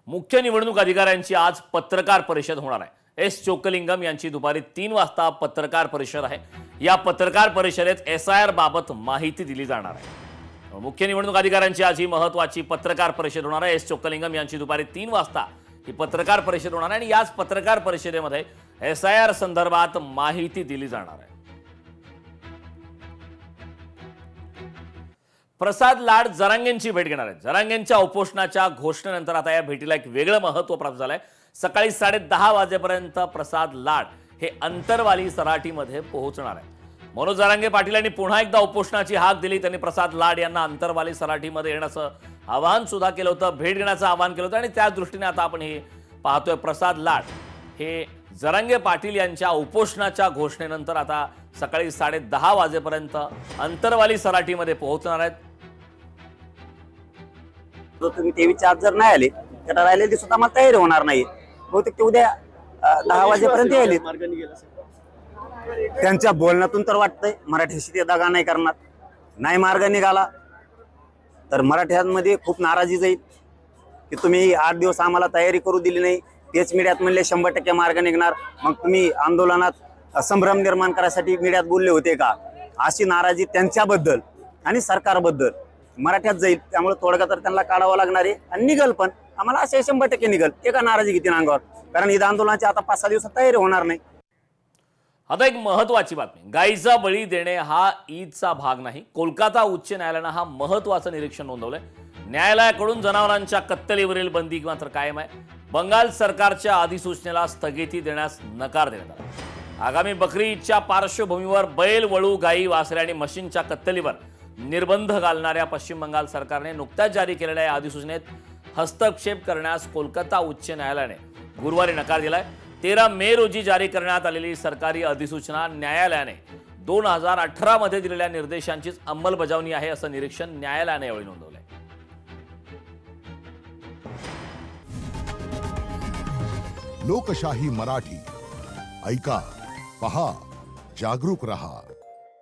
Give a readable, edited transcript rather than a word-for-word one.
मुख्य निवडणूक अधिकाऱ्यांची आज पत्रकार परिषद होणार आहे। एस चोक्कलिंगम यांची दुपारी 3 वाजता पत्रकार परिषद आहे। या पत्रकार परिषदेत एसआयआर बाबत माहिती दिली जाणार आहे। मुख्य निवडणूक अधिकाऱ्यांची आज ही महत्त्वाची पत्रकार परिषद होणार आहे। एस चोक्कलिंगम यांची दुपारी 3 वाजता ही पत्रकार परिषद होणार आहे आणि याच पत्रकार परिषदेमध्ये एसआयआर संदर्भात माहिती दिली जाणार आहे। प्रसाद लाड जरांगेंची भेट घेणार आहेत। जरांगेंच्या उपोषणाच्या घोषणेनंतर आता या भेटीला एक वेगळं महत्त्व प्राप्त झालंय। सकाळी 10:30 वाजेपर्यंत प्रसाद लाड हे अंतरवाली सराटीमध्ये पोहोचणार आहेत। मनोज जरांगे पाटील यांनी पुन्हा एकदा उपोषणाची हाक दिली। त्यांनी प्रसाद लाड यांना अंतरवाली सराटीमध्ये येण्याचं आवाहन सुद्धा केलं होतं, भेट घेण्याचं आवाहन केलं होतं आणि त्या दृष्टीने आता आपण हे पाहतोय प्रसाद लाड हे जरांगे पाटील यांच्या उपोषणाच्या घोषणेनंतर आता सकाळी 10:30 वाजेपर्यंत अंतरवाली सराटीमध्ये पोहोचणार आहेत। तुम्ही तेवीसच्या आत जर नाही आले तर राहिलेले दिवसात आम्हाला तयारी होणार नाही। बहुतेक ते उद्या 10 वाजेपर्यंत येईल। त्यांच्या बोलण्यातून तर वाटतंय मराठीशी ते दगा नाही करणार। नाही मार्ग निघाला तर मराठ्यांमध्ये खूप नाराजी जाईल की तुम्ही 8 दिवस आम्हाला तयारी करू दिली नाही। तेच मीडियात म्हणले 100% मार्ग निघणार, मग तुम्ही आंदोलनात संभ्रम निर्माण करायसाठी मीडियात बोलले होते का? अशी नाराजी त्यांच्याबद्दल आणि सरकारबद्दल मराठ्यात जाईल। त्यामुळे थोडं तर त्यांना काढावं लागणार आहे आणि निघल पण आम्हाला असे 100% निघल। एका नाराजी घेतील अंगावर, कारण ईद आंदोलनाची आता 5-6 दिवसात तयारी होणार नाही। आता एक महत्त्वाची बातमी, गायीचा बळी देणे हा ईदचा भाग नाही। कोलकाता उच्च न्यायालयानं हा महत्त्वाचं निरीक्षण नोंदवलंय। न्यायालयाकडून जनावरांच्या कत्तलीवरील बंदी मात्र कायम आहे। बंगाल सरकारच्या अधिसूचनेला स्थगिती देण्यास नकार देण्यात आला। आगामी बकरी ईदच्या पार्श्वभूमीवर बैल, वळू, गायी, वासरे आणि म्हशींच्या कत्तलीवर निर्बंध घालणाऱ्या पश्चिम बंगाल सरकारने नुकत्याच जारी केलेल्या या अधिसूचनेत हस्तक्षेप करण्यास कोलकाता उच्च न्यायालयाने गुरुवारी नकार दिलाय। 13 मे रोजी जारी करण्यात आलेली सरकारी अधिसूचना न्यायालयाने 2018 मध्ये दिलेल्या निर्देशांचीच अंमलबजावणी आहे, असं निरीक्षण न्यायालयाने यावेळी नोंदवलंय। लोकशाही मराठी ऐका, पहा, जागरूक रहा।